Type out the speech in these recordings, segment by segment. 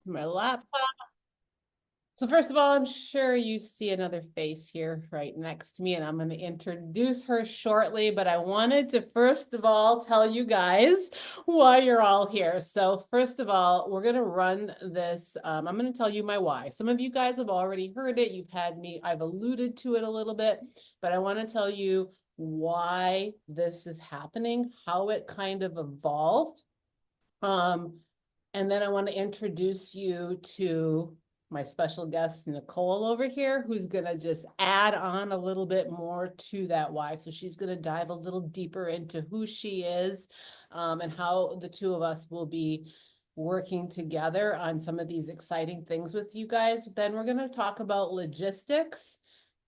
My laptop. So first of all, I'm sure you see another face here right next to me, and I'm going to introduce her shortly, but I wanted to first of all tell you guys why you're all here. So first of all, we're going to run this. I'm going to tell you my why. Some of you guys have already heard it. You've had me, I've alluded to it a little bit, but I want to tell you why this is happening, how it kind of evolved. Um, and then I want to introduce you to my special guest, Nicole, over here, who's going to just add on a little bit more to that why. So she's going to dive a little deeper into who she is, and how the two of us will be working together on some of these exciting things with you guys. Then we're going to talk about logistics.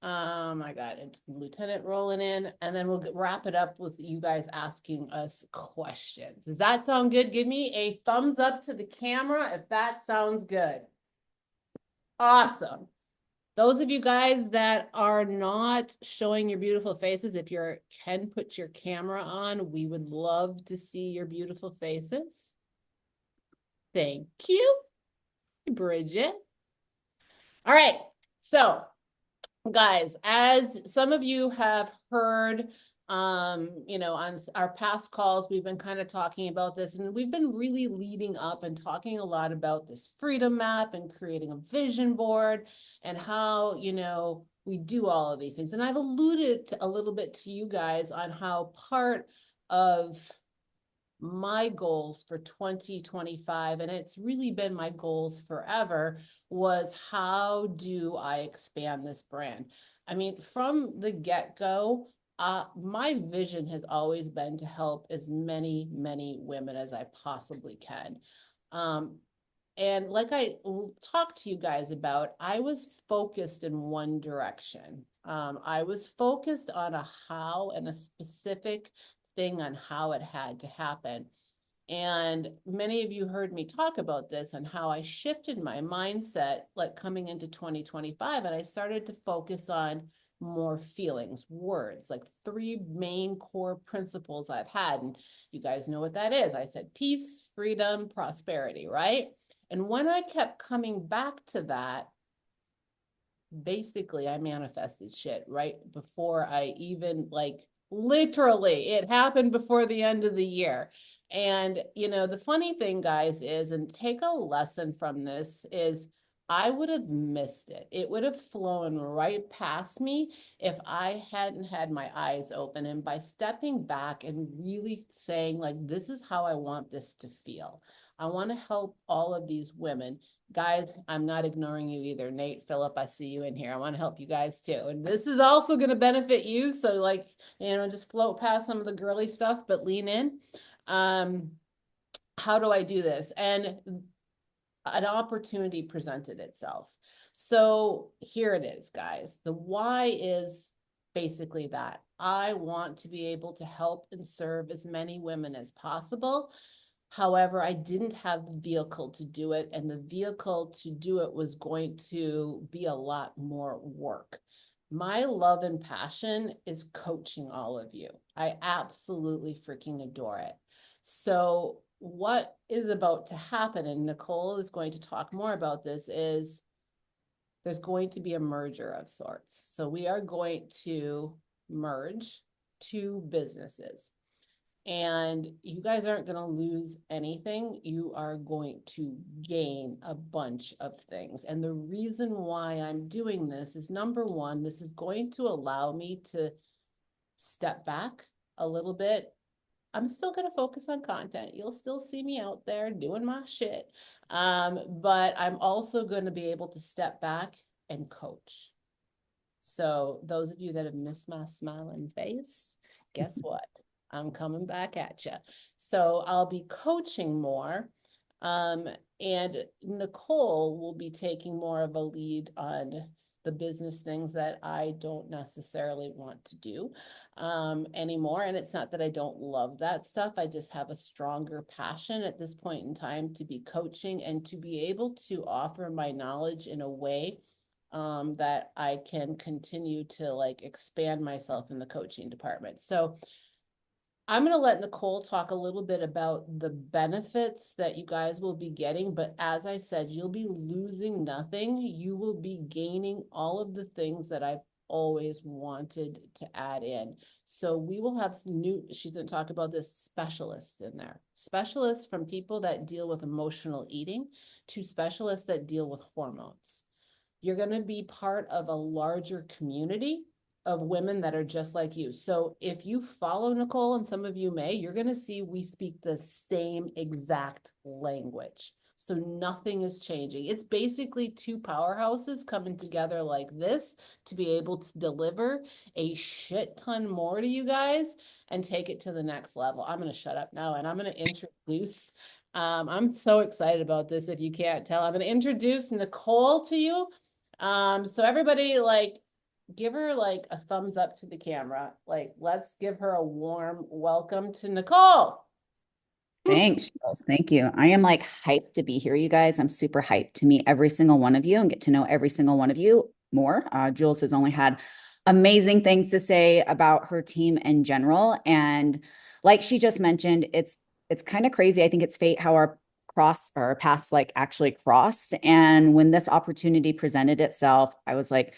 I got a lieutenant rolling in, and then we'll wrap it up with you guys asking us questions. Does that sound good? Give me a thumbs up to the camera if that sounds good. Awesome. Those of you guys that are not showing your beautiful faces, if you can put your camera on, we would love to see your beautiful faces. Thank you, Bridget. All right, so guys, as some of you have heard, on our past calls, we've been kind of talking about this, and we've been really leading up and talking a lot about this freedom map and creating a vision board and how, we do all of these things. And I've alluded a little bit to you guys on how part of my goals for 2025, and it's really been my goals forever, was how do I expand this brand? I mean, from the get-go, my vision has always been to help as many, many women as I possibly can. And like I talked to you guys about, I was focused in one direction. I was focused on a how and a specific thing on how it had to happen. And many of you heard me talk about this and how I shifted my mindset, like coming into 2025, and I started to focus on more feelings, words, like three main core principles I've had. And you guys know what that is. I said peace, freedom, prosperity, right? And when I kept coming back to that, basically I manifested shit right before I even, like, literally it happened before the end of the year. And the funny thing, guys, is, and take a lesson from this, is I would have missed it. It would have flown right past me if I hadn't had my eyes open. And by stepping back and really saying, like, this is how I want this to feel. I want to help all of these women. Guys, I'm not ignoring you either. Nate, Philip, I see you in here. I want to help you guys too. And this is also going to benefit you. So, like, just float past some of the girly stuff, but lean in. Um, how do I do this? And an opportunity presented itself. So here it is, guys. The why is basically that I want to be able to help and serve as many women as possible. However, I didn't have the vehicle to do it, and the vehicle to do it was going to be a lot more work. My love and passion is coaching all of you. I absolutely freaking adore it. So, what is about to happen, and Nicole is going to talk more about this, is there's going to be a merger of sorts. So, we are going to merge two businesses. And you guys aren't going to lose anything. You are going to gain a bunch of things. And the reason why I'm doing this is, number one, this is going to allow me to step back a little bit. I'm still going to focus on content. You'll still see me out there doing my shit. But I'm also going to be able to step back and coach. So those of you that have missed my smiling face, guess what? I'm coming back at you. So I'll be coaching more. Um, and Nicole will be taking more of a lead on the business things that I don't necessarily want to do anymore. And it's not that I don't love that stuff. I just have a stronger passion at this point in time to be coaching and to be able to offer my knowledge in a way that I can continue to, like, expand myself in the coaching department. So I'm going to let Nicole talk a little bit about the benefits that you guys will be getting. But as I said, you'll be losing nothing. You will be gaining all of the things that I've always wanted to add in. So we will have some new, she's going to talk about this, specialists in there. Specialists from people that deal with emotional eating to specialists that deal with hormones. You're going to be part of a larger community of women that are just like you. So if you follow Nicole, and some of you may, you're going to see we speak the same exact language. So nothing is changing. It's basically two powerhouses coming together like this to be able to deliver a shit ton more to you guys and take it to the next level. I'm going to shut up now and I'm going to introduce. I'm so excited about this. If you can't tell, I'm going to introduce Nicole to you. So everybody, like, give her like a thumbs up to the camera. Like, let's give her a warm welcome to Nicole. Thanks, Jules. Thank you. I am like hyped to be here, you guys. I'm super hyped to meet every single one of you and get to know every single one of you more. Jules has only had amazing things to say about her team in general. And like she just mentioned, it's kind of crazy. I think it's fate how our paths like actually crossed. And when this opportunity presented itself, I was like,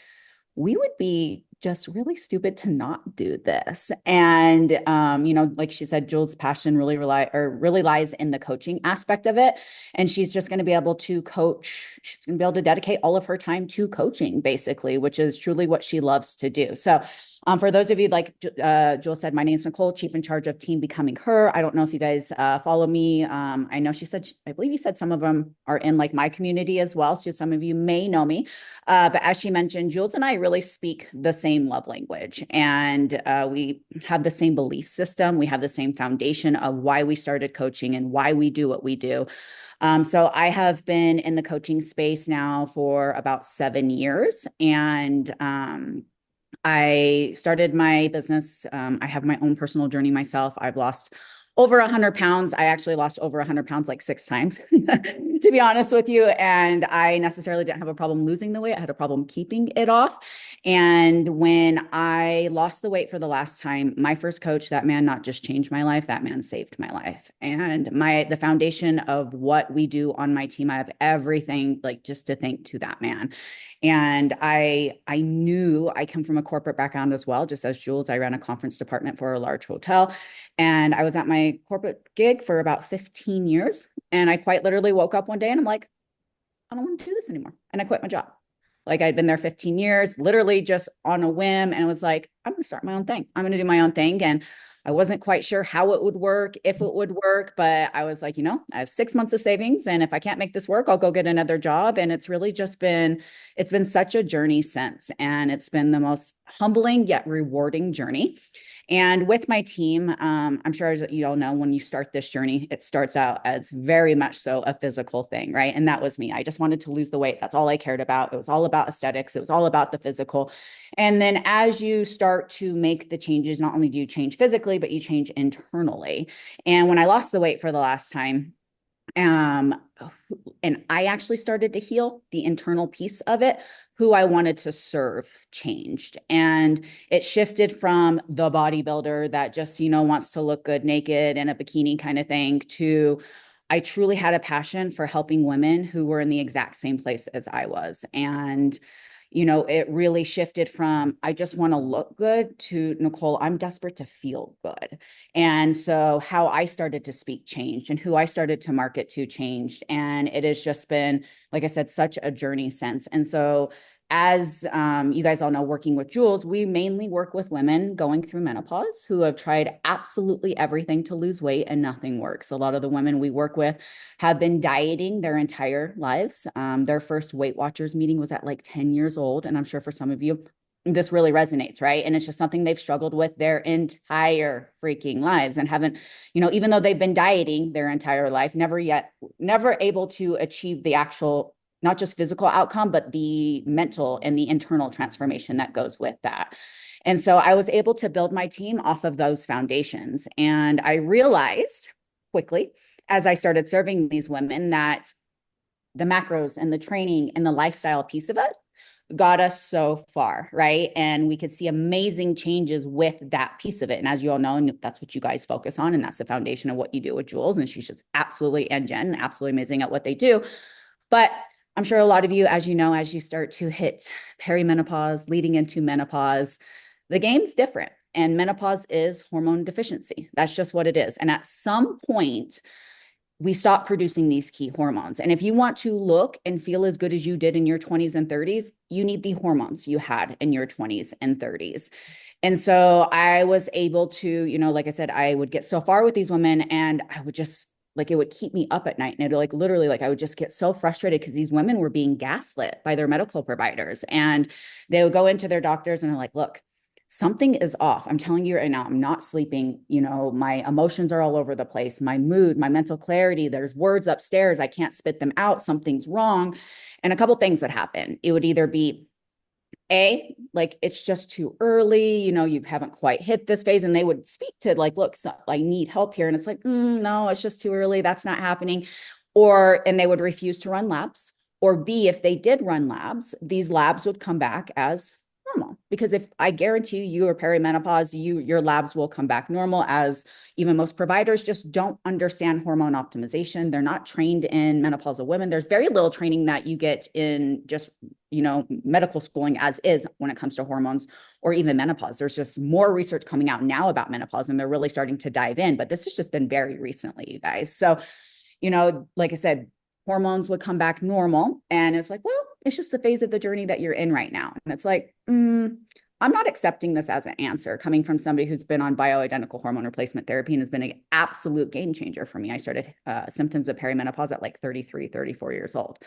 we would be just really stupid to not do this. And like she said, Jules' passion really lies in the coaching aspect of it. And she's just going to be able to coach. She's going to be able to dedicate all of her time to coaching, basically, which is truly what she loves to do. So for those of you, like Jules said, my name's Nicole, chief in charge of Team Becoming Her. I don't know if you guys follow me. I know I believe you said some of them are in like my community as well. So some of you may know me. But as she mentioned, Jules and I really speak the same love language, and we have the same belief system. We have the same foundation of why we started coaching and why we do what we do. So I have been in the coaching space now for about 7 years, and I started my business. I have my own personal journey myself. I've lost over 100 pounds. I actually lost over 100 pounds like 6 times, to be honest with you. And I necessarily didn't have a problem losing the weight. I had a problem keeping it off. And when I lost the weight for the last time, my first coach, that man not just changed my life, that man saved my life. And the foundation of what we do on my team, I have everything like just to thank to that man. And I knew I come from a corporate background as well. Just as Jules, I ran a conference department for a large hotel. And I was at my corporate gig for about 15 years. And I quite literally woke up one day and I'm like, I don't want to do this anymore. And I quit my job. Like I'd been there 15 years, literally just on a whim. And it was like, I'm going to start my own thing. I'm going to do my own thing. And I wasn't quite sure how it would work, if it would work, but I was like, I have 6 months of savings. And if I can't make this work, I'll go get another job. And it's really it's been such a journey since. And it's been the most humbling yet rewarding journey. And with my team, I'm sure as you all know, when you start this journey, it starts out as very much so a physical thing, right? And that was me. I just wanted to lose the weight. That's all I cared about. It was all about aesthetics. It was all about the physical. And then as you start to make the changes, not only do you change physically, but you change internally. And when I lost the weight for the last time, and I actually started to heal the internal piece of it. Who I wanted to serve changed. And it shifted from the bodybuilder that just, wants to look good naked in a bikini kind of thing to I truly had a passion for helping women who were in the exact same place as I was. And it really shifted from I just want to look good to Nicole, I'm desperate to feel good. And so how I started to speak changed and who I started to market to changed. And it has just been, like I said, such a journey since. And so as you guys all know, working with Jules, we mainly work with women going through menopause who have tried absolutely everything to lose weight and nothing works. A lot of the women we work with have been dieting their entire lives. Their first Weight Watchers meeting was at like 10 years old. And I'm sure for some of you, this really resonates, right? And it's just something they've struggled with their entire freaking lives and haven't, even though they've been dieting their entire life, never able to achieve the actual not just physical outcome, but the mental and the internal transformation that goes with that. And so I was able to build my team off of those foundations. And I realized quickly as I started serving these women that the macros and the training and the lifestyle piece of it got us so far, right? And we could see amazing changes with that piece of it. And as you all know, and that's what you guys focus on, and that's the foundation of what you do with Jules. And she's just absolutely, and Jen, absolutely amazing at what they do. But I'm sure a lot of you, as you know, as you start to hit perimenopause, leading into menopause, the game's different. And menopause is hormone deficiency. That's just what it is. And at some point, we stop producing these key hormones. And if you want to look and feel as good as you did in your 20s and 30s, you need the hormones you had in your 20s and 30s. And so I was able to, like I said, I would get so far with these women and I would just like, it would keep me up at night. And it like literally like I would just get so frustrated because these women were being gaslit by their medical providers. And they would go into their doctors and they're like, look, something is off. I'm telling you right now, I'm not sleeping. My emotions are all over the place. My mood, my mental clarity, there's words upstairs. I can't spit them out. Something's wrong. And a couple things would happen. It would either be like it's just too early, you haven't quite hit this phase. And they would speak to like, look, so I need help here. And it's like, no, it's just too early. That's not happening. And they would refuse to run labs. Or B, if they did run labs, these labs would come back as normal. Because if I guarantee you are perimenopause, your labs will come back normal, as even most providers just don't understand hormone optimization. They're not trained in menopausal women. There's very little training that you get in just medical schooling as is when it comes to hormones or even menopause. There's just more research coming out now about menopause and they're really starting to dive in, but this has just been very recently, you guys. So, like I said, hormones would come back normal and it's like, well, it's just the phase of the journey that you're in right now. And it's like, I'm not accepting this as an answer coming from somebody who's been on bioidentical hormone replacement therapy and has been an absolute game changer for me. I started symptoms of perimenopause at like 33, 34 years old.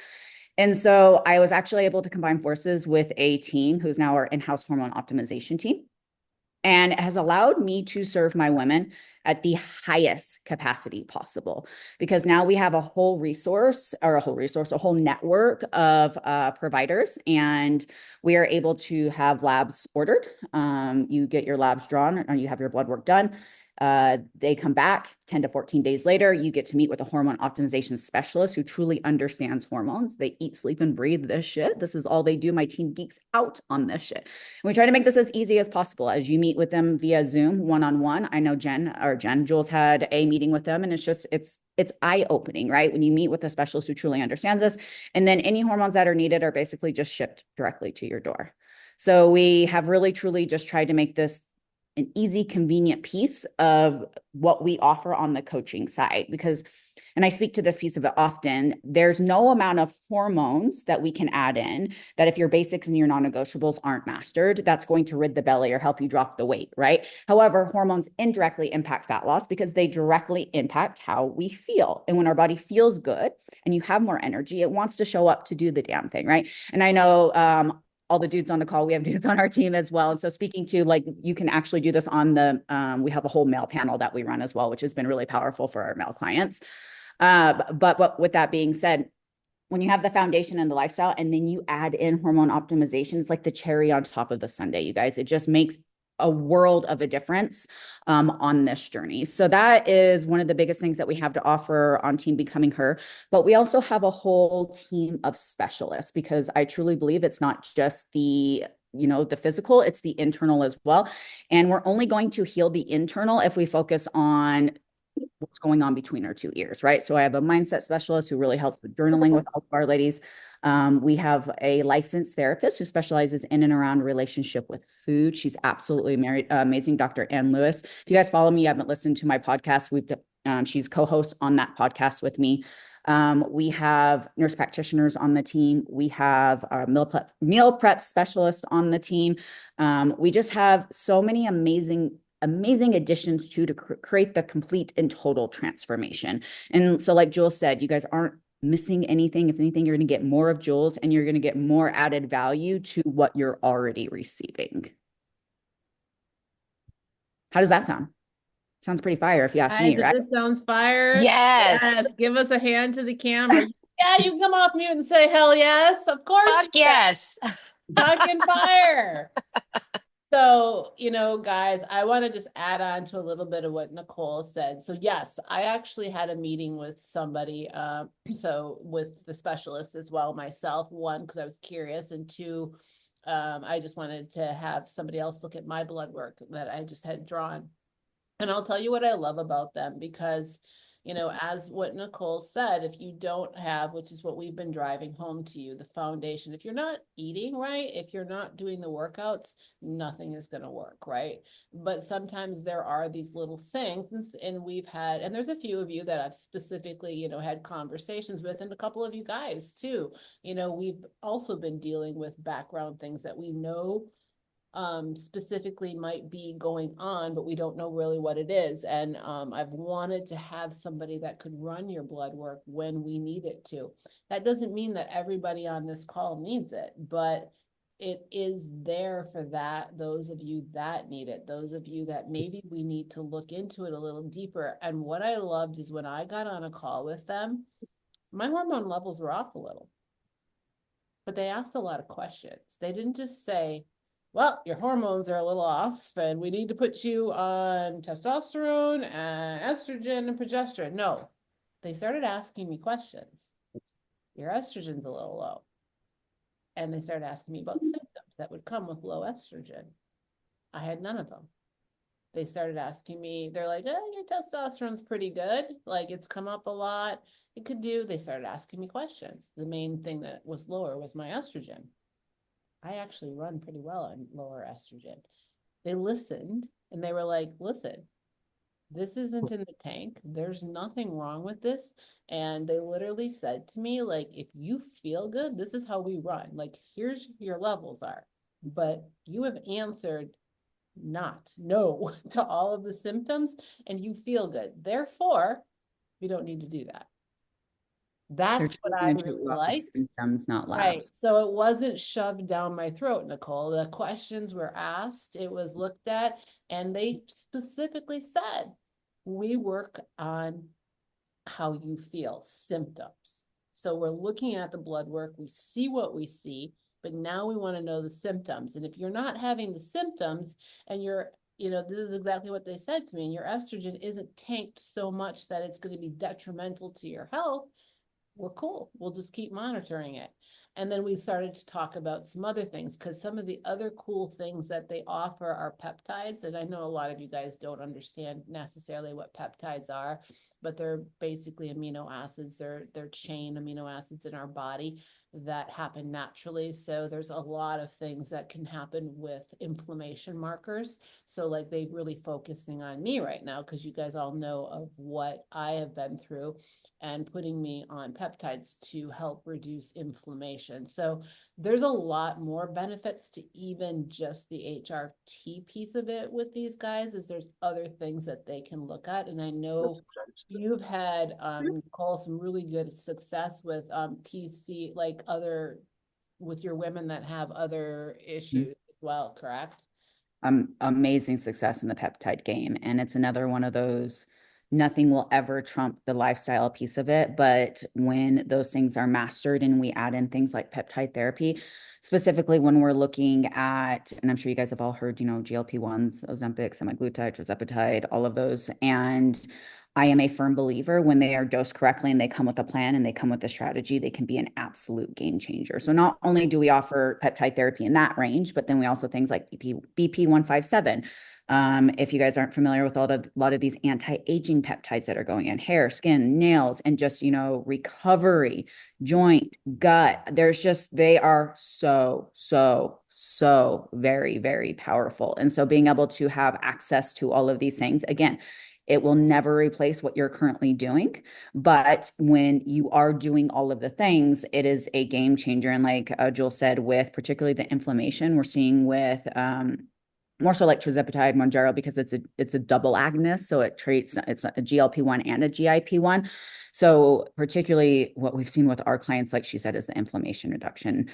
And so I was actually able to combine forces with a team who's now our in-house hormone optimization team. And it has allowed me to serve my women at the highest capacity possible, because now we have a whole network of providers, and we are able to have labs ordered. You get your labs drawn and you have your blood work done. They come back 10 to 14 days later. You get to meet with a hormone optimization specialist who truly understands hormones. They eat, sleep, and breathe this shit. This is all they do. My team geeks out on this shit. And we try to make this as easy as possible as you meet with them via Zoom one-on-one. I know Jules had a meeting with them, and it's eye-opening, right? When you meet with a specialist who truly understands this, and then any hormones that are needed are basically just shipped directly to your door. So we have really, truly just tried to make this an easy, convenient piece of what we offer on the coaching side. Because, and I speak to this piece of it often, there's no amount of hormones that we can add in that if your basics and your non-negotiables aren't mastered, that's going to rid the belly or help you drop the weight, right? However, hormones indirectly impact fat loss because they directly impact how we feel. And when our body feels good and you have more energy, it wants to show up to do the damn thing, right? And I know, all the dudes on the call, we have dudes on our team as well. And so speaking to like, you can actually do this on we have a whole male panel that we run as well, which has been really powerful for our male clients. But with that being said, when you have the foundation and the lifestyle, and then you add in hormone optimization, it's like the cherry on top of the sundae, you guys. It just makes a world of a difference on this journey. So that is one of the biggest things that we have to offer on Team Becoming Her. But we also have a whole team of specialists, because I truly believe it's not just the physical, it's the internal as well. And we're only going to heal the internal if we focus on what's going on between our two ears, right? So I have a mindset specialist who really helps with journaling with all of our ladies. We have a licensed therapist who specializes in and around relationship with food. She's absolutely amazing, Dr. Ann Lewis. If you guys follow me, you haven't listened to my podcast, she's co-host on that podcast with me. We have nurse practitioners on the team. We have our meal prep specialist on the team. We just have so many amazing additions to create the complete and total transformation. And so like Jules said, you guys aren't missing anything. If anything, you're going to get more of Jules, and you're going to get more added value to what you're already receiving. How does that sound? Sounds pretty fire if you ask me, right? This sounds fire. Yes. Give us a hand to the camera. Yeah, you can come off mute and say hell yes. Of course. Fuck yes. Fucking fire. So, guys, I want to just add on to a little bit of what Nicole said. So, yes, I actually had a meeting with somebody, so with the specialist as well, myself, one, because I was curious, and two, I just wanted to have somebody else look at my blood work that I just had drawn. And I'll tell you what I love about them because, as what Nicole said, if you don't have, which is what we've been driving home to you, the foundation, if you're not eating right, if you're not doing the workouts, nothing is going to work, right? But sometimes there are these little things, and and there's a few of you that I've specifically, had conversations with, and a couple of you guys too. We've also been dealing with background things that we know specifically might be going on, but we don't know really what it is. And I've wanted to have somebody that could run your blood work when we need it to. That doesn't mean that everybody on this call needs it, but it is there for those of you that need it, those of you that maybe we need to look into it a little deeper. And what I loved is when I got on a call with them, my hormone levels were off a little, but they asked a lot of questions. They didn't just say, well, your hormones are a little off and we need to put you on testosterone and estrogen and progesterone. No, they started asking me questions. Your estrogen's a little low. And they started asking me about symptoms that would come with low estrogen. I had none of them. They started asking me, they're like, oh, your testosterone's pretty good. Like it's come up a lot. It could do. They started asking me questions. The main thing that was lower was my estrogen. I actually run pretty well on lower estrogen. They listened and they were like, listen, this isn't in the tank. There's nothing wrong with this. And they literally said to me, like, if you feel good, this is how we run. Like, here's your levels are. But you have answered no to all of the symptoms and you feel good. Therefore, we don't need to do that. They're That's what I trying to really interrupt the liked. symptoms, not Right. labs. So it wasn't shoved down my throat, Nicole. The questions were asked, it was looked at, and they specifically said, we work on how you feel, symptoms. So we're looking at the blood work, we see what we see, but now we want to know the symptoms. And if you're not having the symptoms and this is exactly what they said to me, and your estrogen isn't tanked so much that it's going to be detrimental to your health, we're cool. We'll just keep monitoring it. And then we started to talk about some other things because some of the other cool things that they offer are peptides. And I know a lot of you guys don't understand necessarily what peptides are, but they're basically amino acids. They're chain amino acids in our body that happen naturally. So there's a lot of things that can happen with inflammation markers. So like they're really focusing on me right now because you guys all know of what I have been through and putting me on peptides to help reduce inflammation. So there's a lot more benefits to even just the HRT piece of it with these guys, is there's other things that they can look at. And I know you've had, Nicole, some really good success with PC, like with your women that have other issues as well, correct? Amazing success in the peptide game. And it's another one of those, nothing will ever trump the lifestyle piece of it. But when those things are mastered and we add in things like peptide therapy, specifically when we're looking at, and I'm sure you guys have all heard, GLP-1s, Ozempic, semaglutide, tirzepatide, all of those. And I am a firm believer when they are dosed correctly and they come with a plan and they come with a strategy, they can be an absolute game changer. So not only do we offer peptide therapy in that range, but then we also things like BP157. If you guys aren't familiar with a lot of these anti-aging peptides that are going in hair, skin, nails, and just, recovery, joint, gut, they are so very, very powerful. And so being able to have access to all of these things, again, it will never replace what you're currently doing. But when you are doing all of the things, it is a game changer. And like Jules said, with particularly the inflammation we're seeing with more so like tirzepatide, Mounjaro, because it's a double agonist. So it's a GLP-1 and a GIP-1. So particularly what we've seen with our clients, like she said, is the inflammation reduction.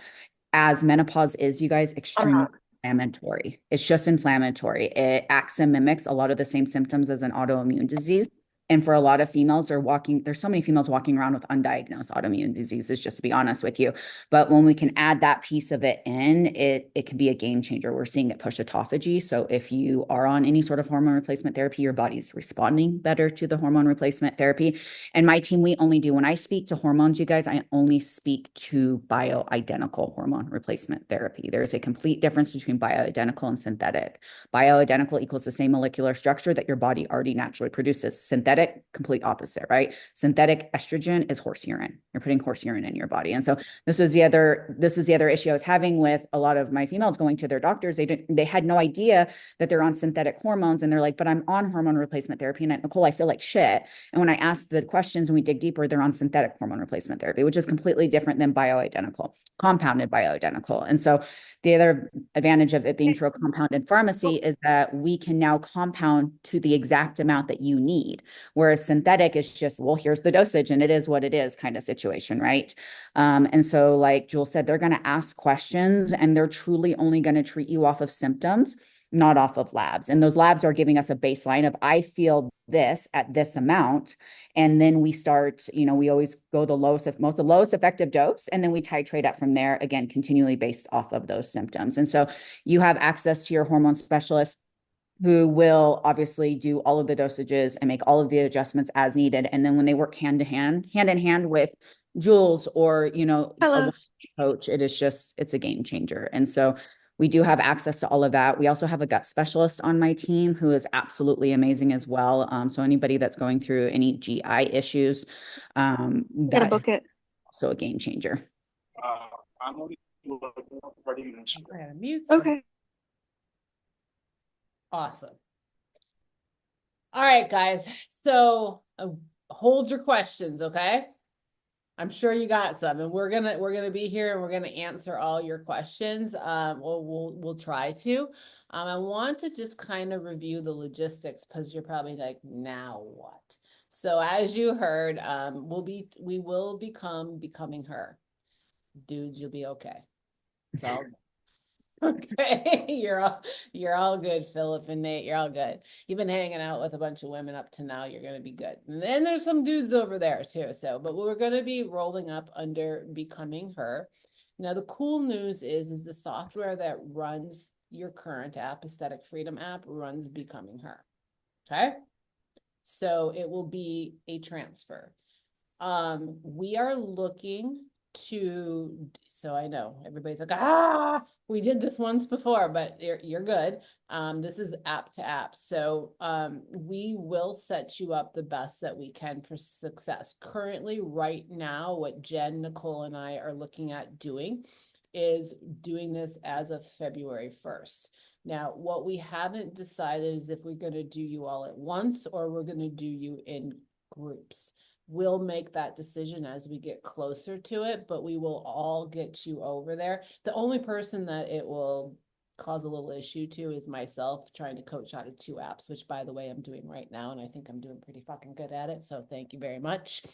As menopause is, you guys, extremely inflammatory. It's just inflammatory. It acts and mimics a lot of the same symptoms as an autoimmune disease. And for a lot of females, there's so many females walking around with undiagnosed autoimmune diseases, just to be honest with you. But when we can add that piece of it in, it can be a game changer. We're seeing it push autophagy. So if you are on any sort of hormone replacement therapy, your body's responding better to the hormone replacement therapy. And my team, when I speak to hormones, you guys, I only speak to bioidentical hormone replacement therapy. There is a complete difference between bioidentical and synthetic. Bioidentical equals the same molecular structure that your body already naturally produces. Synthetic, complete opposite, right? Synthetic estrogen is horse urine. You're putting horse urine in your body. And so this is the other issue I was having with a lot of my females going to their doctors. They had no idea that they're on synthetic hormones, and they're like, but I'm on hormone replacement therapy. And Nicole, I feel like shit. And when I ask the questions and we dig deeper, they're on synthetic hormone replacement therapy, which is completely different than bioidentical, compounded bioidentical. And so the other advantage of it being through a compounded pharmacy is that we can now compound to the exact amount that you need. Whereas synthetic is just, well, here's the dosage and it is what it is kind of situation, right? And so, like Jules said, they're going to ask questions and they're truly only going to treat you off of symptoms, not off of labs. And those labs are giving us a baseline of, I feel this at this amount. And then we start, we always go the lowest effective dose. And then we titrate up from there, again, continually based off of those symptoms. And so you have access to your hormone specialist who will obviously do all of the dosages and make all of the adjustments as needed. And then when they work hand in hand with Jules or, Hello. a coach, it's a game changer. And so we do have access to all of that. We also have a gut specialist on my team who is absolutely amazing as well. So anybody that's going through any GI issues, Gotta that book it. also a game changer. I'm only ready to I'm gonna mute. Okay. Awesome. All right, guys. So hold your questions, okay? I'm sure you got some, and we're gonna be here and we're gonna answer all your questions. We'll try to. I want to just kind of review the logistics because you're probably like, now what? So as you heard, we will becoming her. Dudes, you'll be okay. It's all okay. You're all good, Philip and Nate. You're all good. You've been hanging out with a bunch of women up to now. You're gonna be good. And then there's some dudes over there too. So, but we're gonna be rolling up under Becoming Her. Now, the cool news is the software that runs your current app, Aesthetic Freedom app, runs Becoming Her. Okay. So it will be a transfer. We are looking so I know everybody's like, we did this once before, but you're good. This is app to app. So we will set you up the best that we can for success. Currently, right now, what Jen, Nicole, and I are looking at doing is doing this as of February 1st. Now, what we haven't decided is if we're going to do you all at once or we're going to do you in groups. We'll make that decision as we get closer to it, but we will all get you over there. The only person that it will cause a little issue to is myself trying to coach out of 2 apps, which by the way, I'm doing right now. And I think I'm doing pretty fucking good at it. So thank you very much.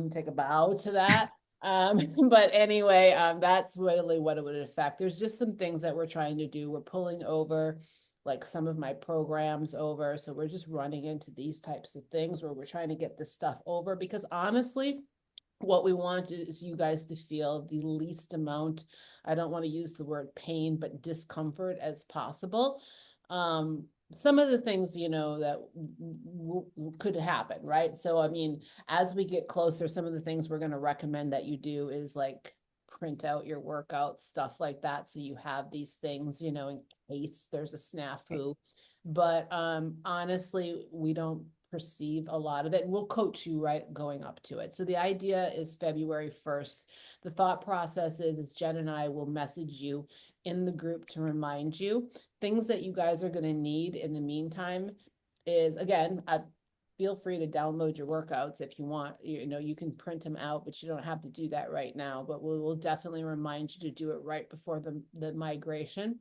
Take a bow to that. But anyway, that's really what it would affect. There's just some things that we're trying to do. We're pulling over like some of my programs over. So we're just running into these types of things where we're trying to get this stuff over because honestly, what we want is you guys to feel the least amount, I don't want to use the word pain, but discomfort as possible. Some of the things, that could happen, right? So, I mean, as we get closer, some of the things we're going to recommend that you do is like print out your workouts, stuff like that. So you have these things, in case there's a snafu. But honestly, we don't perceive a lot of it. And we'll coach you right going up to it. So the idea is February 1st. The thought process is Jen and I will message you in the group to remind you. Things that you guys are going to need in the meantime is, again, feel free to download your workouts if you want. You can print them out, but you don't have to do that right now. But we'll definitely remind you to do it right before the migration.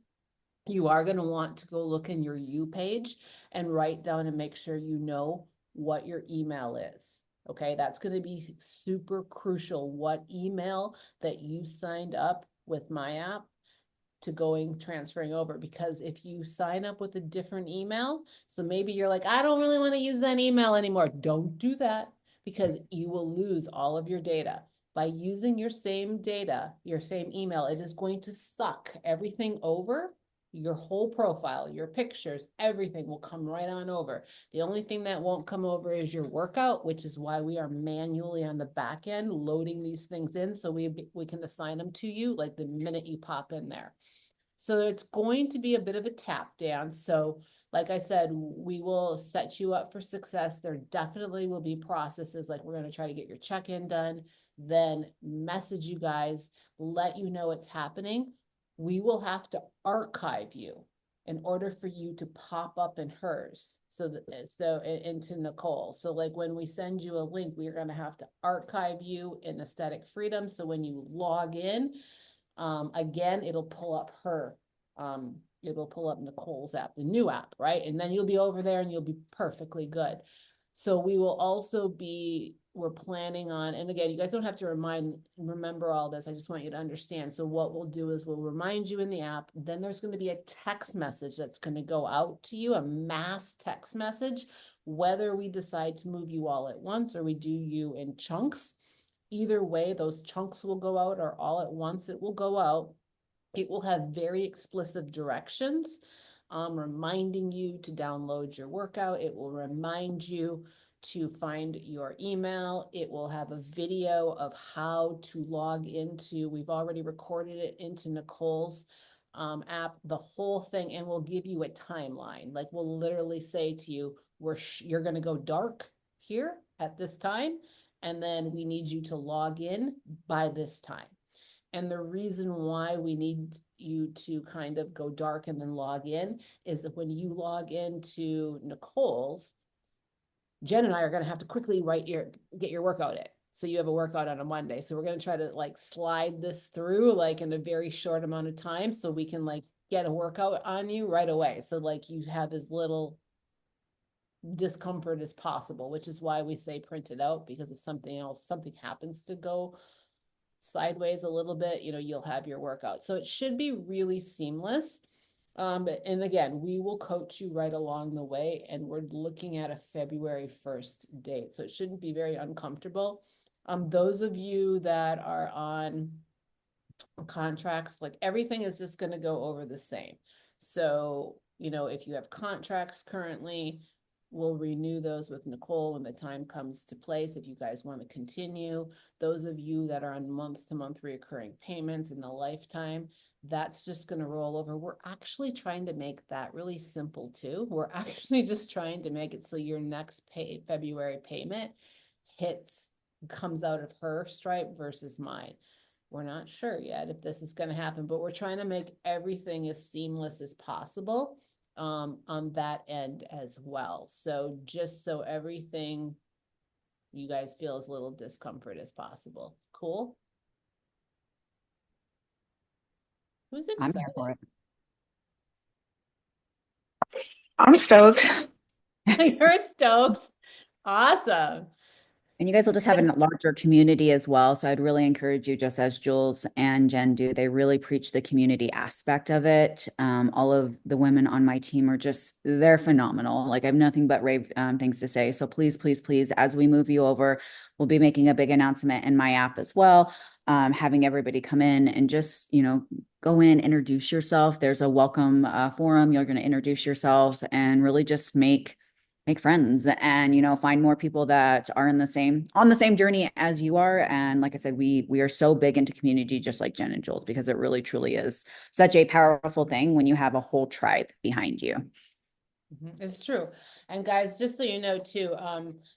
You are going to want to go look in your U page and write down and make sure you know what your email is. Okay, that's going to be super crucial. What email that you signed up with my app to going transferring over, because if you sign up with a different email, so maybe you're like, I don't really want to use that email anymore. Don't do that, because you will lose all of your data. By using your same data, your same email, it is going to suck everything over. Your whole profile, your pictures, everything will come right on over. The only thing that won't come over is your workout, which is why we are manually on the back end loading these things in, so we can assign them to you like the minute you pop in there. So it's going to be a bit of a tap dance. So like I said, we will set you up for success. There definitely will be processes, like we're going to try to get your check-in done, then message you guys, let you know it's happening. We will have to archive you in order for you to pop up in hers. Into Nicole. So like when we send you a link, we're going to have to archive you in Aesthetic Freedom. So when you log in, again, it'll pull up her, it'll pull up Nicole's app, the new app, right? And then you'll be over there and you'll be perfectly good. So we will also be, we're planning on, and again, you guys don't have to remember all this. I just want you to understand. So what we'll do is we'll remind you in the app, then there's going to be a text message that's going to go out to you, a mass text message, whether we decide to move you all at once or we do you in chunks. Either way, those chunks will go out, or all at once it will go out. It will have very explicit directions, reminding you to download your workout. It will remind you to find your email. It will have a video of how to log into, we've already recorded it into Nicole's app, the whole thing, and we'll give you a timeline. Like we'll literally say to you, you're going to go dark here at this time, and then we need you to log in by this time. And the reason why we need you to kind of go dark and then log in is that when you log into Nicole's, Jen and I are going to have to quickly get your workout in. So you have a workout on a Monday. So we're going to try to like slide this through like in a very short amount of time so we can like get a workout on you right away. So like you have as little discomfort as possible, which is why we say print it out, because if something happens to go sideways a little bit, you'll have your workout. So it should be really seamless. And again, we will coach you right along the way, and we're looking at a February 1st date. So it shouldn't be very uncomfortable. Those of you that are on contracts, like everything is just going to go over the same. So, if you have contracts currently, we'll renew those with Nicole when the time comes to place. If you guys want to continue, those of you that are on month-to-month recurring payments in the lifetime, that's just going to roll over. We're actually trying to make that really simple too. We're actually just trying to make it so your next February payment comes out of her Stripe versus mine. We're not sure yet if this is going to happen, but we're trying to make everything as seamless as possible on that end as well. So just so everything you guys feel as little discomfort as possible. Cool. Who's I'm excited? here for it. I'm stoked. You're stoked. Awesome. And you guys will just have a larger community as well. So I'd really encourage you, just as Jules and Jen do, they really preach the community aspect of it. All of the women on my team they're phenomenal. Like I have nothing but rave things to say. So please, please, please, as we move you over, we'll be making a big announcement in my app as well. Having everybody come in and just, go in, introduce yourself. There's a welcome forum. You're going to introduce yourself and really just make friends and, find more people that are on the same journey as you are. And like I said, we are so big into community, just like Jen and Jules, because it really truly is such a powerful thing when you have a whole tribe behind you. It's true. And guys, just so you know too,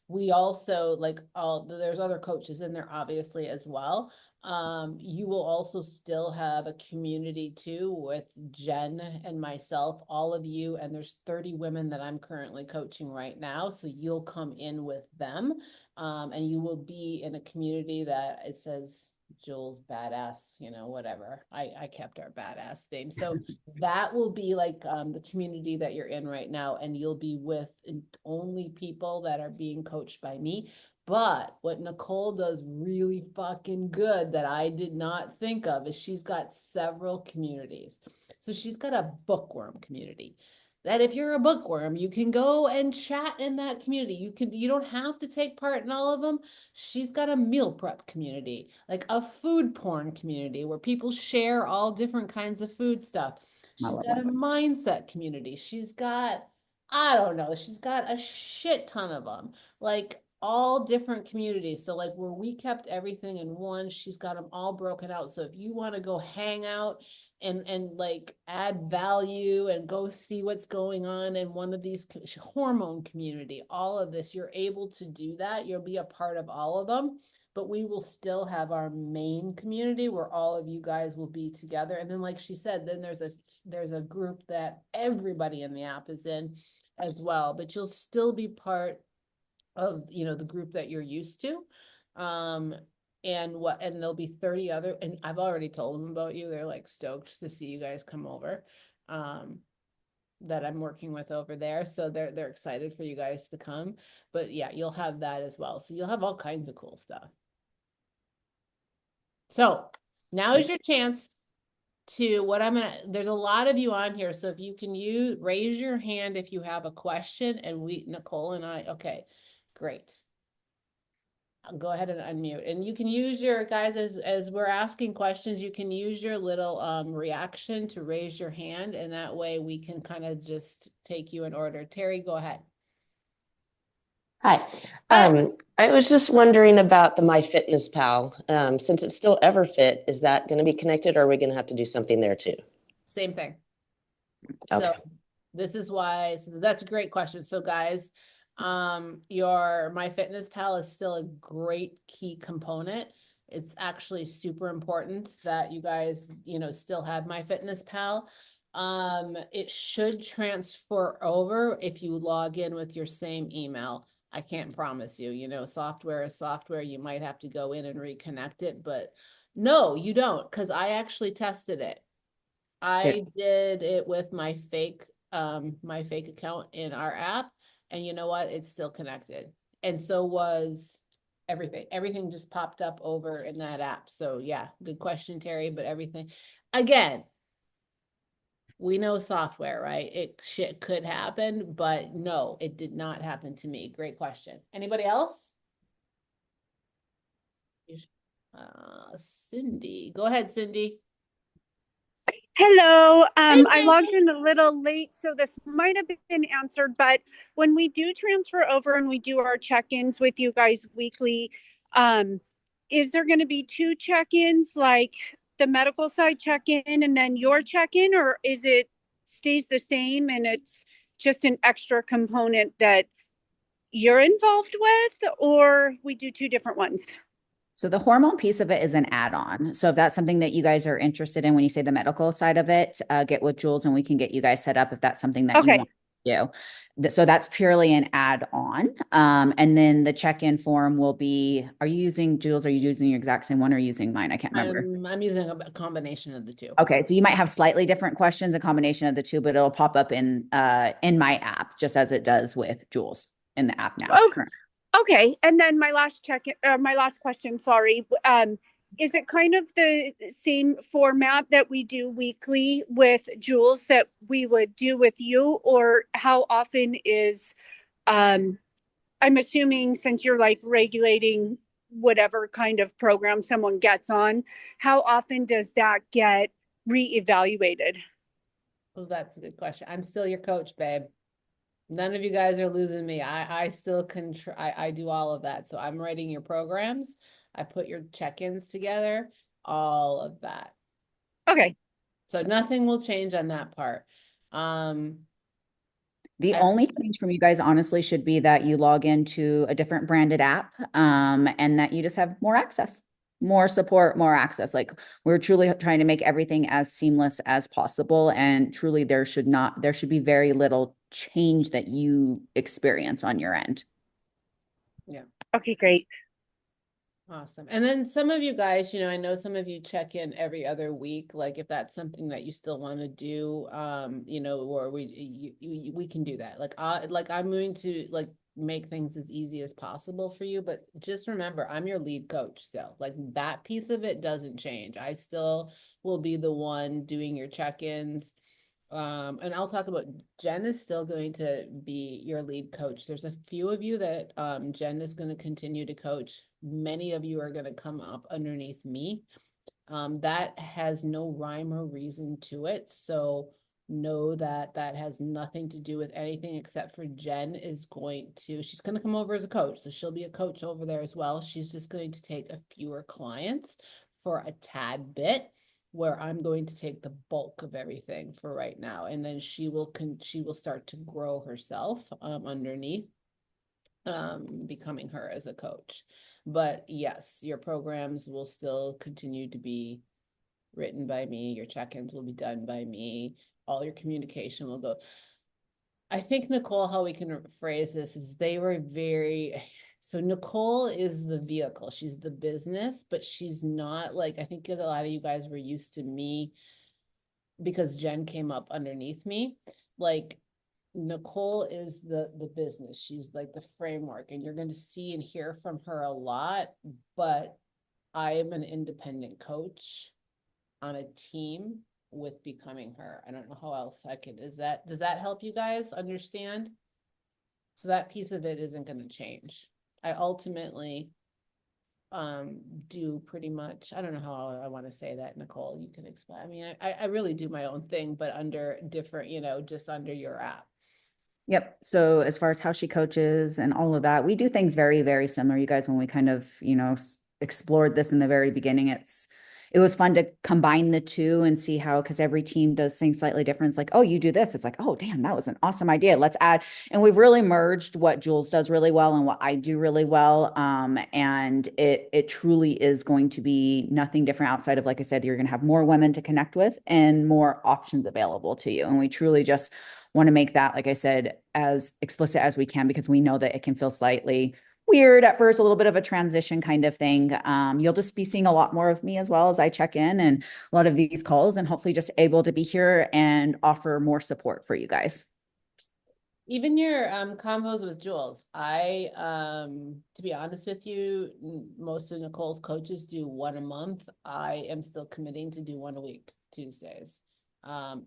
we also there's other coaches in there obviously as well. You will also still have a community too with Jen and myself, all of you, and there's 30 women that I'm currently coaching right now. So you'll come in with them, and you will be in a community that it says Jules badass, whatever. I kept our badass theme. So that will be like the community that you're in right now, and you'll be with only people that are being coached by me. But what Nicole does really fucking good that I did not think of is she's got several communities. So she's got a bookworm community that if you're a bookworm, you can go and chat in that community. You don't have to take part in all of them. She's got a meal prep community, like a food porn community where people share all different kinds of food stuff. I She's love got that. a mindset community. She's got, I don't know, she's got a shit ton of them, like all different communities. So like where we kept everything in one, she's got them all broken out. So if you want to go hang out and like add value and go see what's going on in one of these hormone community, all of this, you're able to do that. You'll be a part of all of them, but we will still have our main community where all of you guys will be together. And then like she said, then there's a group that everybody in the app is in as well, but you'll still be part of, you know, the group that you're used to. And there'll be 30 other, and I've already told them about you. They're like stoked to see you guys come over. That I'm working with over there. So they're excited for you guys to come. But yeah, you'll have that as well. So you'll have all kinds of cool stuff. So now is your chance to there's a lot of you on here. So if you can raise your hand if you have a question, and Nicole and I, okay, great. I'll go ahead and unmute, and you can use your guys as we're asking questions, you can use your little reaction to raise your hand, and that way we can kind of just take you in order. Terry, go ahead. Hi. I was just wondering about the MyFitnessPal. Since it's still EverFit, is that going to be connected, or are we going to have to do something there too? Same thing. Okay. So this is why, so that's a great question. So guys, your MyFitnessPal is still a great key component. It's actually super important that you guys, you know, still have MyFitnessPal. It should transfer over if you log in with your same email. I can't promise you, you know, software is software. You might have to go in and reconnect it, but no, you don't, because I actually tested it. I did it with my fake account in our app, and you know what? It's still connected. And so was everything. Everything just popped up over in that app. So yeah, good question, Terry, but everything again, we know software, right? Shit could happen, but no, it did not happen to me. Great question. Anybody else? Cindy, go ahead, Cindy. Hello. I Cindy. logged in a little late, so this might have been answered, but when we do transfer over and we do our check-ins with you guys weekly, is there going to be two check-ins, like the medical side check-in and then your check-in, or is it stays the same and it's just an extra component that you're involved with, or we do two different ones? So the hormone piece of it is an add-on. So if that's something that you guys are interested in, when you say the medical side of it, get with Jules and we can get you guys set up if that's something that you want to do. So that's purely an add-on. And then the check-in form will be, are you using Jules? Are you using your exact same one or using mine? I can't remember. I'm using a combination of the two. Okay. So you might have slightly different questions, a combination of the two, but it'll pop up in my app, just as it does with Jules in the app now. Okay, and then my last question, sorry. Is it kind of the same format that we do weekly with Jules that we would do with you, or how often is, I'm assuming since you're like regulating whatever kind of program someone gets on, how often does that get reevaluated? Oh, that's a good question. I'm still your coach, babe. None of you guys are losing me. I still I do all of that. So I'm writing your programs. I put your check-ins together, all of that. Okay. So nothing will change on that part. The only change from you guys honestly should be that you log into a different branded app, and that you just have more access, more support, more access. Like we're truly trying to make everything as seamless as possible. And truly there should be very little change that you experience on your end. Yeah. Okay, great. Awesome. And then some of you guys, you know, I know some of you check in every other week, like if that's something that you still want to do, you know, or we can do that. Like I'm going to, like make things as easy as possible for you, but just remember, I'm your lead coach still. Like that piece of it doesn't change. I still will be the one doing your check-ins. And I'll talk about Jen is still going to be your lead coach. There's a few of you that Jen is going to continue to coach. Many of you are going to come up underneath me. That has no rhyme or reason to it. So know that that has nothing to do with anything except for Jen is going to, she's going to come over as a coach. So she'll be a coach over there as well. She's just going to take a fewer clients for a tad bit, where I'm going to take the bulk of everything for right now. And then she will start to grow herself underneath, becoming her as a coach. But yes, your programs will still continue to be written by me. Your check-ins will be done by me. All your communication will go. I think, Nicole, how we can phrase this is they were very, so Nicole is the vehicle. She's the business, but she's not like, I think a lot of you guys were used to me because Jen came up underneath me. Like Nicole is the business. She's like the framework, and you're going to see and hear from her a lot, but I am an independent coach on a team with becoming her. I don't know how else I can, does that help you guys understand? So that piece of it isn't going to change. I ultimately do pretty much, I don't know how I want to say that, Nicole, you can explain. I mean, I really do my own thing, but under different, just under your app. Yep. So as far as how she coaches and all of that, we do things very, very similar. You guys, when we kind of, explored this in the very beginning, it was fun to combine the two and see how, because every team does things slightly different. It's like, oh, you do this. It's like, oh, damn, that was an awesome idea. Let's add. And we've really merged what Jules does really well and what I do really well. And it truly is going to be nothing different outside of, like I said, you're going to have more women to connect with and more options available to you. And we truly just want to make that, like I said, as explicit as we can, because we know that it can feel slightly weird at first, a little bit of a transition kind of thing. You'll just be seeing a lot more of me as well as I check in and a lot of these calls, and hopefully just able to be here and offer more support for you guys. Even your convos with Jules, I to be honest with you, most of Nicole's coaches do one a month. I am still committing to do one a week, Tuesdays.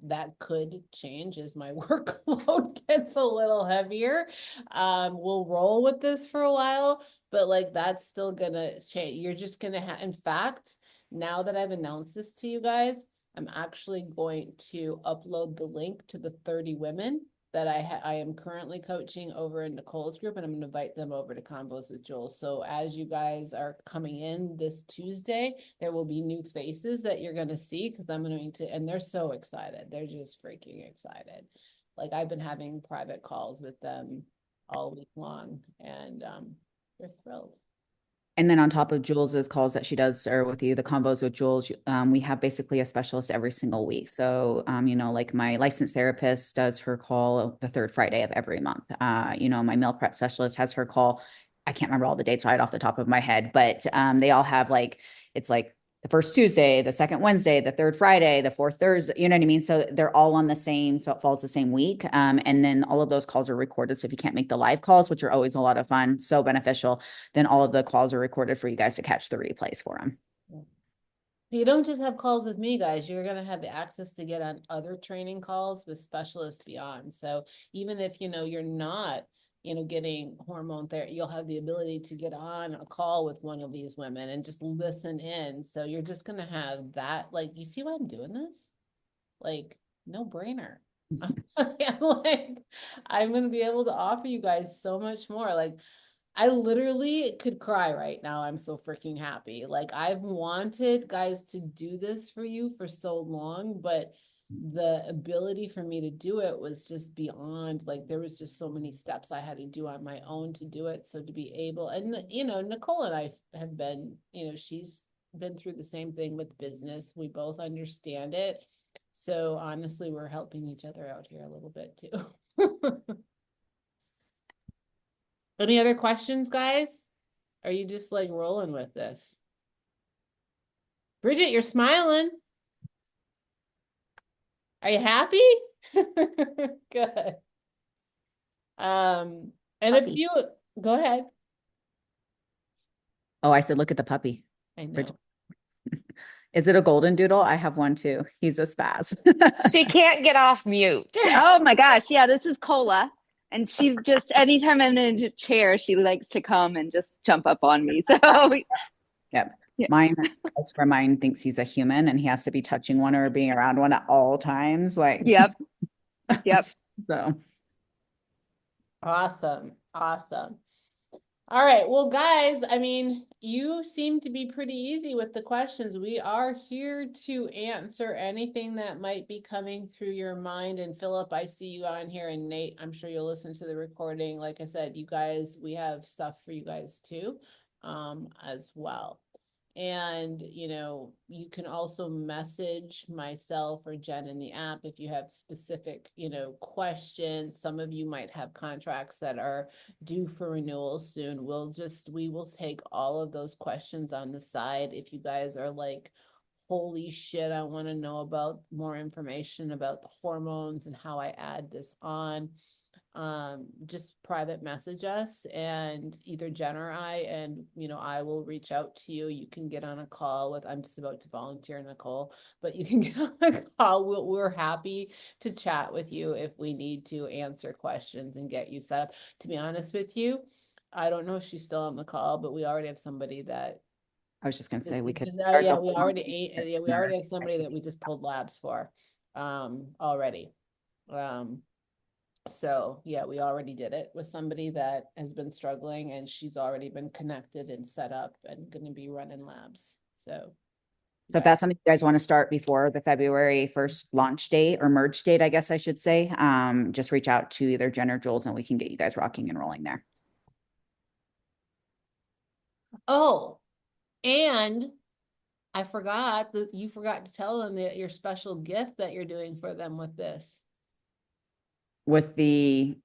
That could change as my workload gets a little heavier. We'll roll with this for a while, but like that's still gonna change. You're just gonna have, in fact, now that I've announced this to you guys, I'm actually going to upload the link to the 30 women that I am currently coaching over in Nicole's group, and I'm going to invite them over to Convos with Jules. So as you guys are coming in this Tuesday, there will be new faces that you're going to see, because I'm going to, and they're so excited. They're just freaking excited. Like I've been having private calls with them all week long, and they're thrilled. And then on top of Jules's calls that she does, or with you, the combos with Jules, we have basically a specialist every single week. So, like my licensed therapist does her call the third Friday of every month. My meal prep specialist has her call. I can't remember all the dates right off the top of my head, but they all have it's like the first Tuesday, the second Wednesday, the third Friday, the fourth Thursday, you know what I mean? So they're all on the same, so it falls the same week. And then all of those calls are recorded. So if you can't make the live calls, which are always a lot of fun, so beneficial, then all of the calls are recorded for you guys to catch the replays for them. You don't just have calls with me, guys. You're going to have the access to get on other training calls with specialists beyond. So even if, you're not, getting hormone therapy, you'll have the ability to get on a call with one of these women and just listen in. So you're just going to have that, like, you see why I'm doing this? Like, no brainer. I'm going to be able to offer you guys so much more. Like, I literally could cry right now. I'm so freaking happy. Like I've wanted guys to do this for you for so long, but the ability for me to do it was just beyond, like there was just so many steps I had to do on my own to do it. So to be able, and Nicole and I have been, she's been through the same thing with business. We both understand it. So honestly, we're helping each other out here a little bit too. Any other questions, guys? Are you just like rolling with this? Bridget, you're smiling. Are you happy? Good. And if Puppy. you, go ahead. Oh, I said, look at the puppy. I know. Bridget. Is it a golden doodle? I have one too. He's a spaz. She can't get off mute. Oh my gosh. Yeah, this is Cola. And she's just, anytime I'm in a chair, she likes to come and just jump up on me. So, Yep. Yeah. Mine, I swear mine thinks he's a human and he has to be touching one or being around one at all times. Like, yep. Yep. so Awesome. Awesome. All right. Well, guys, I mean, you seem to be pretty easy with the questions. We are here to answer anything that might be coming through your mind. And Philip, I see you on here, and Nate, I'm sure you'll listen to the recording. Like I said, you guys, we have stuff for you guys too, as well. And, you know, you can also message myself or Jen in the app if you have specific, you know, questions. Some of you might have contracts that are due for renewal soon. We will take all of those questions on the side. If you guys are like, holy shit, I want to know about more information about the hormones and how I add this on, just private message us, and either Jen or I, and you know, I will reach out to you. You can get on a call with, I'm just about to volunteer, Nicole, but you can get on a call. We're happy to chat with you if we need to answer questions and get you set up. To be honest with you, I don't know if she's still on the call, but we already have somebody that I was just gonna say we could. yeah, we already have somebody that we just pulled labs for already. So yeah, we already did it with somebody that has been struggling, and she's already been connected and set up and going to be running labs. So So if that's something you guys want to start before the February 1st launch date or merge date, I guess I should say, just reach out to either Jen or Jules and we can get you guys rocking and rolling there. oh, and I forgot that you forgot to tell them that your special gift that you're doing for them with this. With the,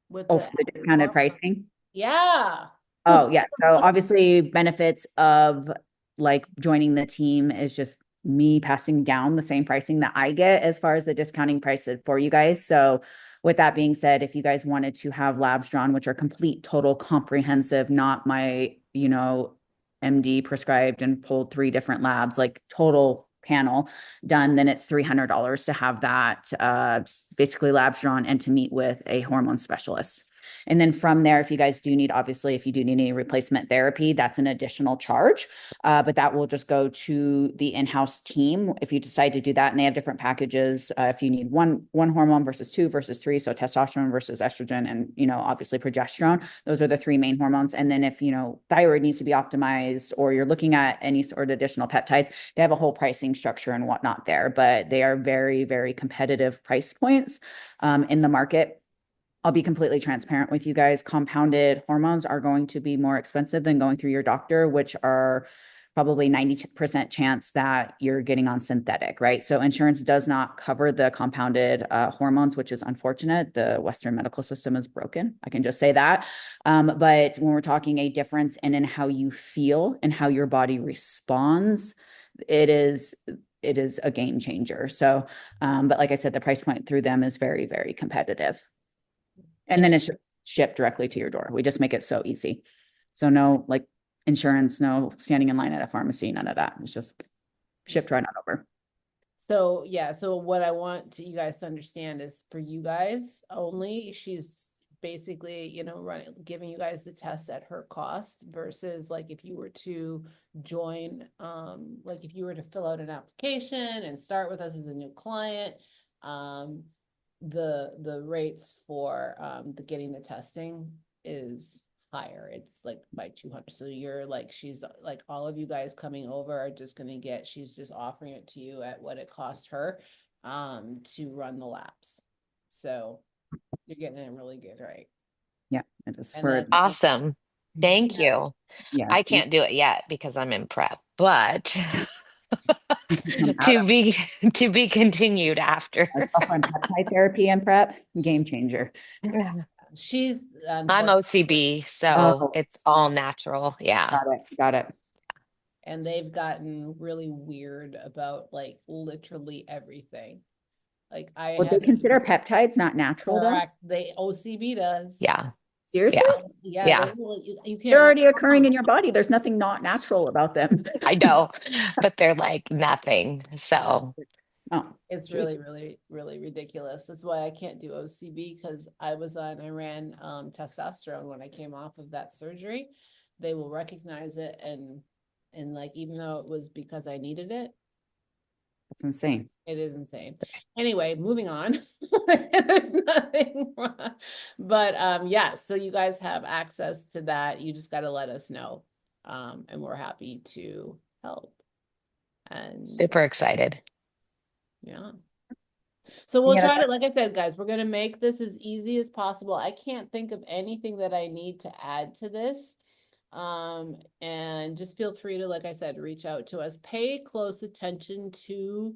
With for the discounted pricing. Yeah. Oh, yeah. So obviously benefits of like joining the team is just me passing down the same pricing that I get as far as the discounting prices for you guys. So with that being said, if you guys wanted to have labs drawn, which are complete, total, comprehensive, not my, you know, MD prescribed and pulled 3 different labs, like total panel done, then it's $300 to have that basically labs drawn and to meet with a hormone specialist. And then from there, if you guys do need, obviously, if you do need any replacement therapy, that's an additional charge. But that will just go to the in-house team if you decide to do that. And they have different packages. If you need one hormone versus 2 versus 3, so testosterone versus estrogen, and, you know, obviously progesterone, those are the 3 main hormones. And then if, you know, thyroid needs to be optimized or you're looking at any sort of additional peptides, they have a whole pricing structure and whatnot there, but they are very, very competitive price points in the market. I'll be completely transparent with you guys. Compounded hormones are going to be more expensive than going through your doctor, which are probably 90% chance that you're getting on synthetic, right? So insurance does not cover the compounded hormones, which is unfortunate. The Western medical system is broken. I can just say that. But when we're talking a difference in how you feel and how your body responds, it is a game changer. So, but like I said, the price point through them is very, very competitive. And then it's shipped directly to your door. We just make it so easy. So no like insurance, no standing in line at a pharmacy, none of that. It's just shipped right on over. So yeah, so what I want you guys to understand is for you guys only, she's basically, you know, giving you guys the test at her cost versus like if you were to join, like if you were to fill out an application and start with us as a new client, the rates for the getting the testing is higher. It's like by 200. So you're like, she's like, all of you guys coming over are just going to get, she's just offering it to you at what it cost her to run the labs. So you're getting it really good, right? Yeah, it is And for then- Awesome. Thank you. yeah. I can't do it yet because I'm in prep, but to to be continued after. peptide therapy and prep, game changer. She's I'm OCB, so it's all natural. Yeah. Got it. And they've gotten really weird about like literally everything. Like Would they consider peptides not natural though? correct, they OCB does. Yeah. Seriously? Yeah. Yeah, Yeah. you can't. They're already write occurring wrong. in your body. There's nothing not natural about them. I know, but they're like nothing. So Oh, It's gee. really, really, really ridiculous. That's why I can't do OCB because I ran testosterone when I came off of that surgery. They will recognize it and like even though it was because I needed it, That's insane. it is insane. Anyway, moving on. There's nothing wrong. But yeah, so you guys have access to that. You just got to let us know. And we're happy to help. And super excited. yeah. So we'll Yeah, try to, like I said, guys, we're going to make this as easy as possible. I can't think of anything that I need to add to this. And just feel free to, like I said, reach out to us. Pay close attention to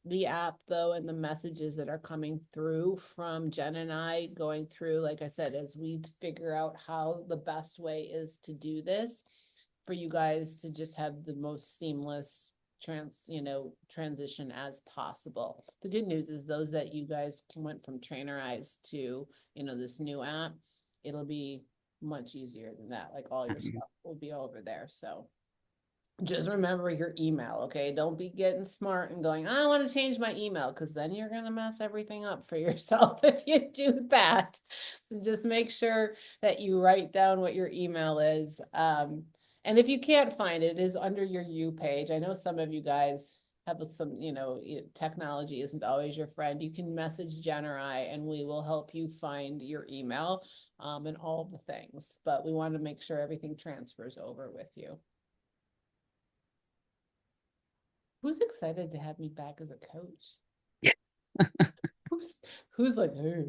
the app though, and the messages that are coming through from Jen and I going through, like I said, as we figure out how the best way is to do this for you guys to just have the most seamless transition as possible. The good news is those that you guys went from Trainerize to, this new app, it'll be much easier than that. Like all your stuff will be over there. So just remember your email, okay? Don't be getting smart and going, I want to change my email, because then you're going to mess everything up for yourself if you do that. So just make sure that you write down what your email is. And if you can't find it, it is under your You page. I know some of you guys have some, technology isn't always your friend. You can message Jen or I, and we will help you find your email and all the things. But we want to make sure everything transfers over with you. Who's excited to have me back as a coach? Yeah. Who's like, hey.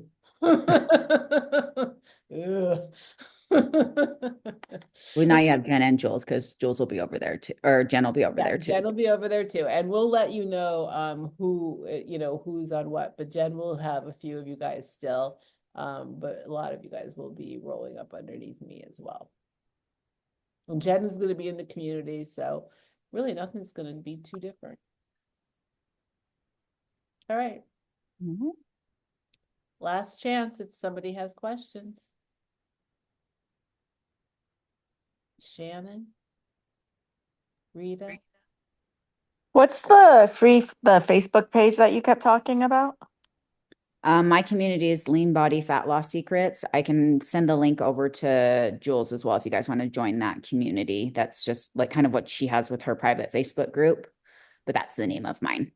Well, now you have Jen and Jules because Jules will be over there too, or Jen will be over there too. Jen will be over there too, and we'll let you know who who's on what. But Jen will have a few of you guys still, but a lot of you guys will be rolling up underneath me as well. And Jen is going to be in the community, so really nothing's going to be too different. All right. Mhm. Last chance if somebody has questions. Shannon? Rita? What's the Facebook page that you kept talking about? My community is Lean Body Fat Loss Secrets. I can send the link over to Jules as well if you guys want to join that community. That's just like kind of what she has with her private Facebook group, but that's the name of mine.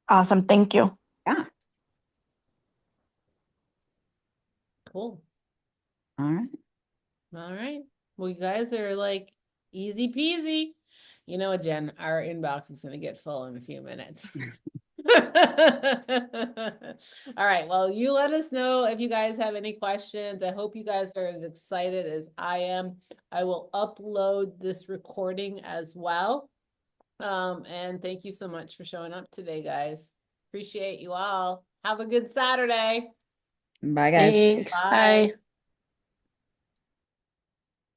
Awesome. Thank you. Yeah. Cool. All right. All right. Well, you guys are like easy peasy. You know what, Jen? Our inbox is going to get full in a few minutes. All right. Well, you let us know if you guys have any questions. I hope you guys are as excited as I am. I will upload this recording as well. And thank you so much for showing up today, guys. Appreciate you all. Have a good Saturday. Bye, guys. Thanks. Bye. Bye.